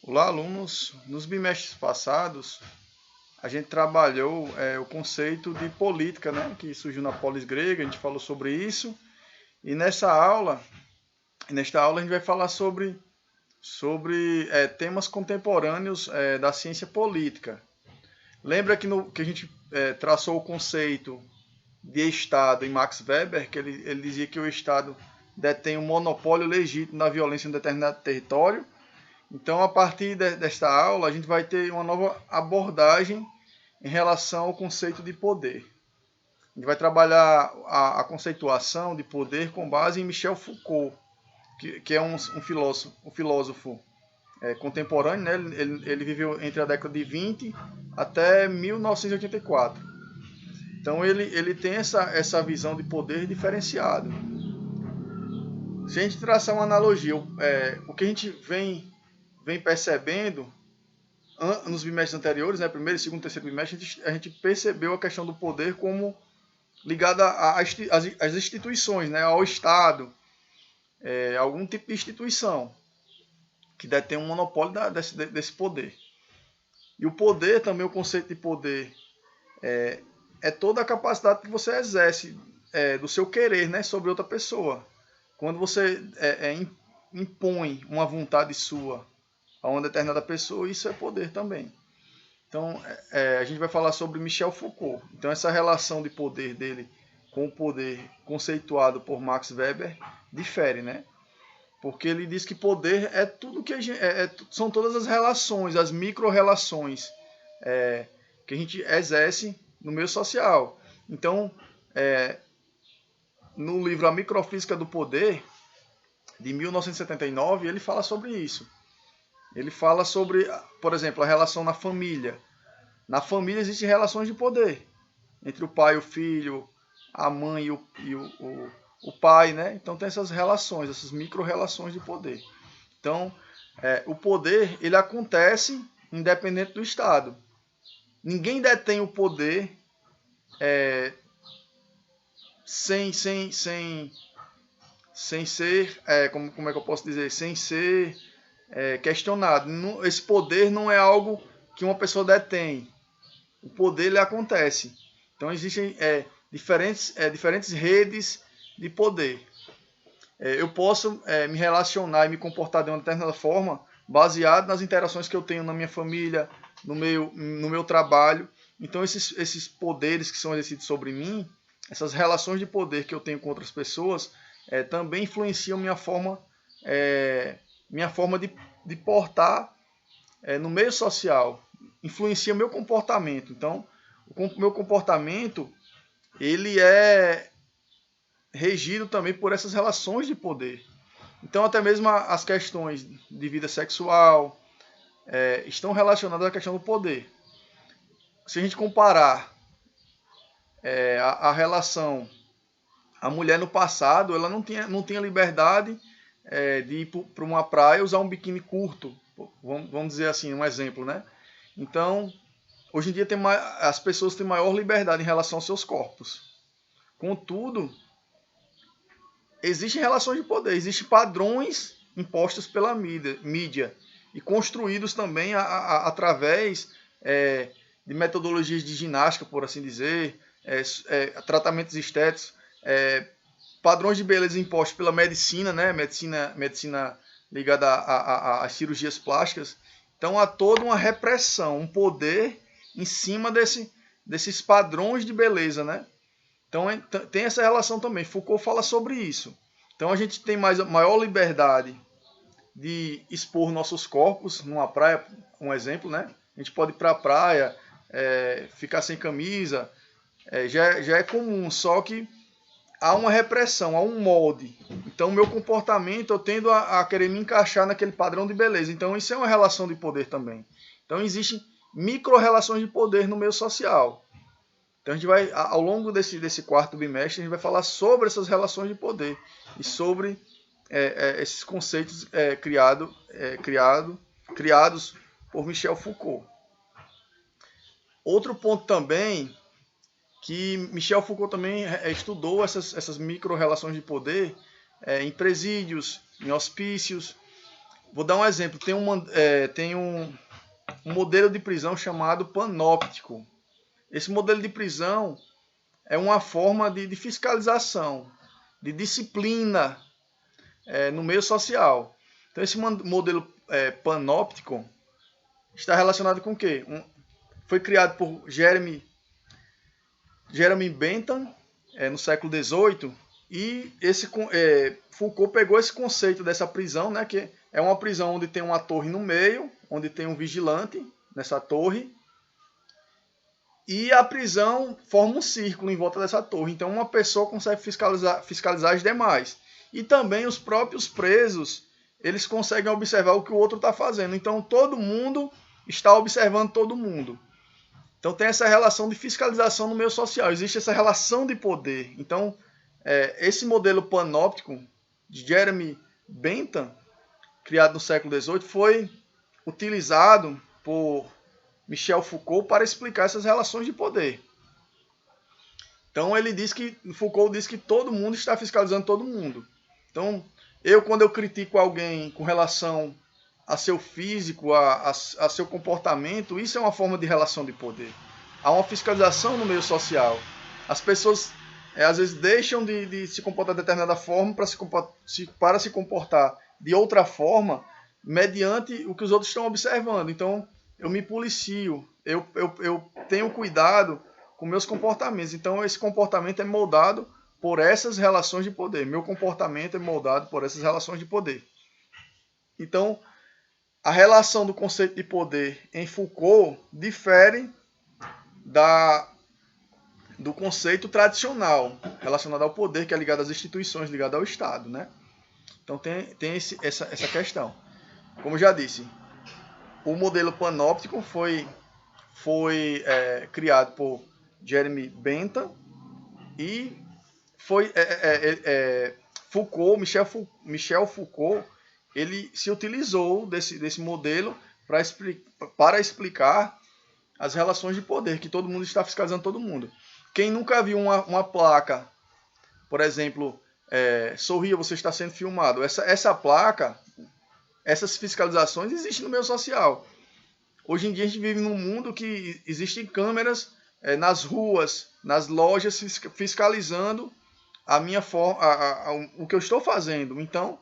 Olá, alunos. Nos bimestres passados, a gente trabalhou o conceito de política, né, que surgiu na polis grega, a gente falou sobre isso. E nesta aula a gente vai falar sobre temas contemporâneos da ciência política. Lembra que a gente traçou o conceito de Estado em Max Weber, que ele dizia que o Estado detém um monopólio legítimo na violência em um determinado território. Então, a partir desta aula, a gente vai ter uma nova abordagem em relação ao conceito de poder. A gente vai trabalhar a conceituação de poder com base em Michel Foucault, que é um filósofo contemporâneo, né? Ele viveu entre a década de 20 até 1984. Então, ele tem essa visão de poder diferenciado. Se a gente traçar uma analogia, o que a gente vem percebendo nos bimestres anteriores, né, primeiro, segundo, terceiro bimestre, a gente percebeu a questão do poder como ligada às instituições, né, ao Estado, algum tipo de instituição que detém um monopólio desse poder. E o poder, também o conceito de poder, é toda a capacidade que você exerce do seu querer, né, sobre outra pessoa. Quando você impõe uma vontade sua a uma determinada pessoa, isso é poder também. Então, a gente vai falar sobre Michel Foucault. Então, essa relação de poder dele com o poder conceituado por Max Weber difere, né? Porque ele diz que poder é tudo que são todas as relações, as micro-relações que a gente exerce no meio social. Então, no livro A Microfísica do Poder, de 1979, ele fala sobre isso. Ele fala sobre, por exemplo, a relação na família. Na família existem relações de poder entre o pai e o filho, a mãe e o pai, né? Então tem essas relações, essas micro-relações de poder. Então, o poder, ele acontece independente do Estado. Ninguém detém o poder sem ser, como é que eu posso dizer, sem ser questionado. Esse poder não é algo que uma pessoa detém. O poder ele acontece. Então existem diferentes redes de poder. Eu posso me relacionar e me comportar de uma determinada forma baseado nas interações que eu tenho na minha família, no meu trabalho. Então esses poderes que são exercidos sobre mim, essas relações de poder que eu tenho com outras pessoas, também influenciam minha forma de portar no meio social, influencia meu comportamento. Então, o meu comportamento ele é regido também por essas relações de poder. Então, até mesmo as questões de vida sexual estão relacionadas à questão do poder. Se a gente comparar a relação, a mulher no passado, ela não tinha liberdade de ir para uma praia e usar um biquíni curto, vamos dizer assim, um exemplo, né? Então, hoje em dia as pessoas têm maior liberdade em relação aos seus corpos. Contudo, existem relações de poder, existem padrões impostos pela mídia e construídos também através de metodologias de ginástica, por assim dizer, tratamentos estéticos, padrões de beleza impostos pela medicina, né? Medicina ligada às cirurgias plásticas. Então há toda uma repressão, um poder em cima desses padrões de beleza, né? Então tem essa relação também. Foucault fala sobre isso. Então a gente tem maior liberdade de expor nossos corpos numa praia, um exemplo, né? A gente pode ir para a praia, ficar sem camisa, já é comum, só que há uma repressão, há um molde. Então, o meu comportamento, eu tendo a querer me encaixar naquele padrão de beleza. Então, isso é uma relação de poder também. Então, existem micro-relações de poder no meio social. Então, a gente vai, ao longo desse quarto bimestre, a gente vai falar sobre essas relações de poder e sobre esses conceitos criados por Michel Foucault. Outro ponto também que Michel Foucault também estudou essas micro-relações de poder em presídios, em hospícios. Vou dar um exemplo. Tem um modelo de prisão chamado panóptico. Esse modelo de prisão é uma forma de fiscalização, de disciplina no meio social. Então, esse modelo panóptico está relacionado com o quê? Foi criado por Jeremy Bentham no século XVIII, e Foucault pegou esse conceito dessa prisão, né, que é uma prisão onde tem uma torre no meio, onde tem um vigilante nessa torre, e a prisão forma um círculo em volta dessa torre. Então uma pessoa consegue fiscalizar as demais. E também os próprios presos, eles conseguem observar o que o outro está fazendo. Então todo mundo está observando todo mundo. Então tem essa relação de fiscalização no meio social. Existe essa relação de poder. Então esse modelo panóptico de Jeremy Bentham, criado no século XVIII, foi utilizado por Michel Foucault para explicar essas relações de poder. Então Foucault diz que todo mundo está fiscalizando todo mundo. Então, quando eu critico alguém com relação a seu físico, a seu comportamento, isso é uma forma de relação de poder. Há uma fiscalização no meio social. As pessoas às vezes deixam de se comportar de determinada forma para se comportar de outra forma, mediante o que os outros estão observando. Então, eu me policio, eu tenho cuidado com meus comportamentos. Então, esse comportamento é moldado por essas relações de poder. Meu comportamento é moldado por essas relações de poder. Então, a relação do conceito de poder em Foucault difere do conceito tradicional relacionado ao poder, que é ligado às instituições, ligado ao Estado, né? Então, tem essa questão. Como já disse, o modelo panóptico foi criado por Jeremy Bentham e Foucault, Michel Foucault, ele se utilizou desse modelo para explicar as relações de poder, que todo mundo está fiscalizando todo mundo. Quem nunca viu uma placa, por exemplo, sorria, você está sendo filmado, essa placa, essas fiscalizações existem no meio social. Hoje em dia a gente vive num mundo que existem câmeras nas ruas, nas lojas, fiscalizando o que eu estou fazendo. Então,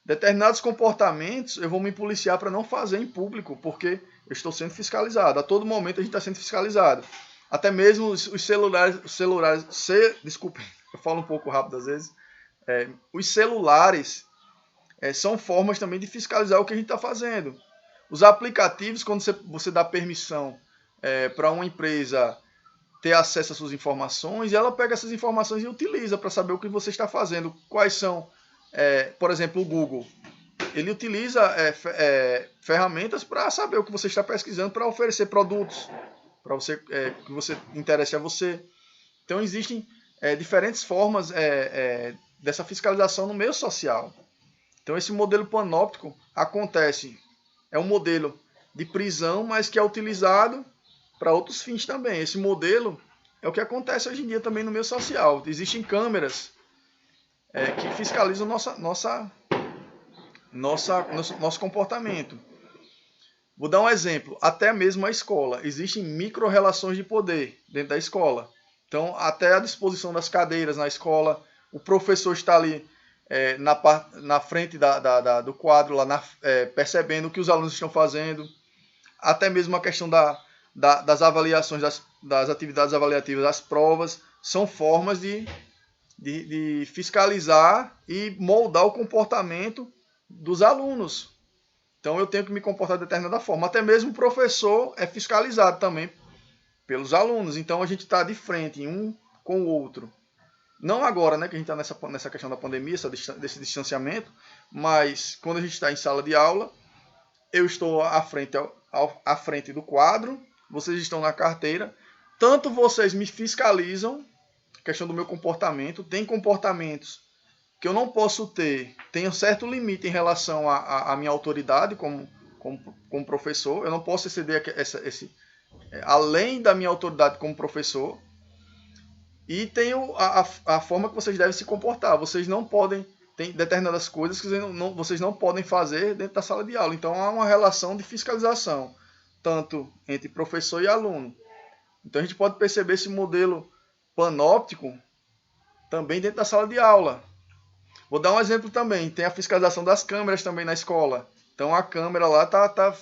determinados comportamentos eu vou me policiar para não fazer em público, porque eu estou sendo fiscalizado. A todo momento a gente está sendo fiscalizado. Até mesmo os celulares, desculpem, eu falo um pouco rápido às vezes. Os celulares são formas também de fiscalizar o que a gente está fazendo. Os aplicativos, quando você dá permissão para uma empresa ter acesso às suas informações, ela pega essas informações e utiliza para saber o que você está fazendo. Quais são, por exemplo, o Google. Ele utiliza ferramentas para saber o que você está pesquisando, para oferecer produtos para você, que você interesse a você. Então existem diferentes formas dessa fiscalização no meio social. Então esse modelo panóptico acontece, é um modelo de prisão, mas que é utilizado para outros fins também. Esse modelo é o que acontece hoje em dia também no meio social. Existem câmeras que fiscalizam nosso comportamento. Vou dar um exemplo. Até mesmo a escola. Existem micro-relações de poder dentro da escola. Então, até a disposição das cadeiras na escola, o professor está ali na frente do quadro, lá percebendo o que os alunos estão fazendo. Até mesmo a questão das avaliações, das atividades avaliativas, das provas, são formas de fiscalizar e moldar o comportamento dos alunos. Então eu tenho que me comportar de determinada forma. Até mesmo o professor é fiscalizado também pelos alunos. Então a gente está de frente um com o outro. Não agora, né, que a gente está nessa questão da pandemia, desse distanciamento, mas quando a gente está em sala de aula, eu estou à frente do quadro, vocês estão na carteira, tanto vocês me fiscalizam, questão do meu comportamento, tem comportamentos que eu não posso ter, tem um certo limite em relação à minha autoridade como professor, eu não posso exceder além da minha autoridade como professor, e tem a forma que vocês devem se comportar. Vocês não podem tem determinadas coisas que vocês não podem fazer dentro da sala de aula. Então há uma relação de fiscalização, tanto entre professor e aluno. Então a gente pode perceber esse modelo panóptico também dentro da sala de aula. Vou dar um exemplo também. Tem a fiscalização das câmeras também na escola. Então a câmera lá tá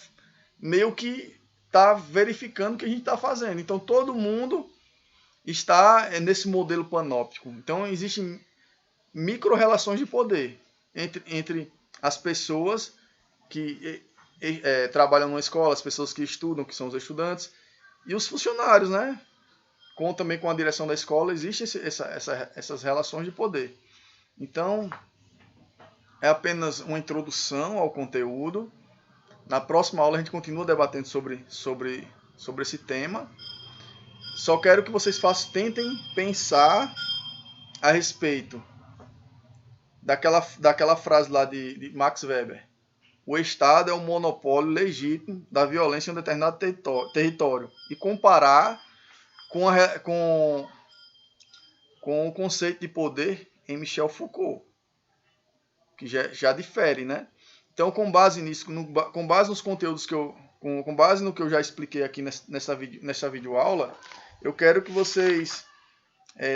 meio que tá verificando o que a gente está fazendo. Então todo mundo está nesse modelo panóptico. Então existem micro-relações de poder entre as pessoas que trabalham numa escola, as pessoas que estudam, que são os estudantes, e os funcionários, né? Também com a direção da escola, existem essas relações de poder. Então, é apenas uma introdução ao conteúdo. Na próxima aula a gente continua debatendo sobre esse tema. Só quero que vocês tentem pensar a respeito daquela frase lá de Max Weber. O Estado é um monopólio legítimo da violência em um determinado território. E comparar com o conceito de poder em Michel Foucault, que já difere, né? Então, com base nisso, com base nos conteúdos com base no que eu já expliquei aqui nessa videoaula, eu quero que vocês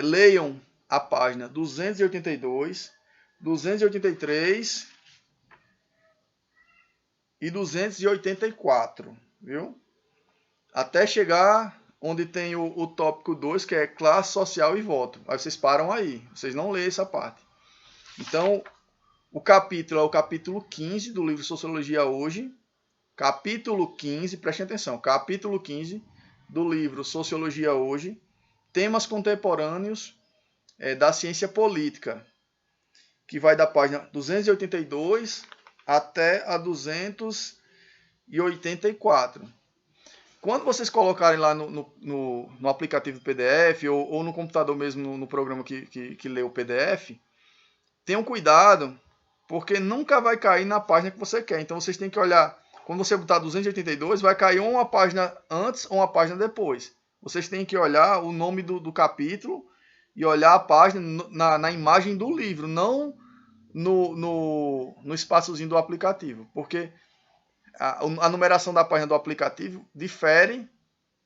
leiam a página 282, 283 e 284, viu? Até chegar onde tem o tópico 2, que é classe social e voto. Aí vocês param aí, vocês não leem essa parte. Então, o capítulo é o capítulo 15 do livro Sociologia Hoje. Capítulo 15, prestem atenção, capítulo 15 do livro Sociologia Hoje, temas contemporâneos da ciência política, que vai da página 282 até a 284. Quando vocês colocarem lá no aplicativo PDF ou no computador mesmo, no programa que lê o PDF, tenham cuidado, porque nunca vai cair na página que você quer. Então vocês têm que olhar, quando você botar 282, vai cair uma página antes ou uma página depois. Vocês têm que olhar o nome do capítulo e olhar a página na imagem do livro, não no espaçozinho do aplicativo, porque a numeração da página do aplicativo difere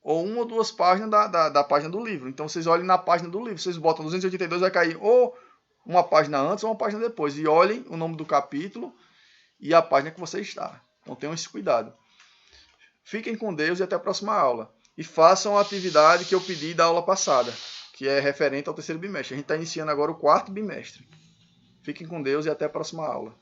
ou uma ou duas páginas da página do livro. Então vocês olhem na página do livro, vocês botam 282, vai cair ou uma página antes ou uma página depois. E olhem o nome do capítulo e a página que você está. Então tenham esse cuidado. Fiquem com Deus e até a próxima aula. E façam a atividade que eu pedi da aula passada, que é referente ao terceiro bimestre. A gente está iniciando agora o quarto bimestre. Fiquem com Deus e até a próxima aula.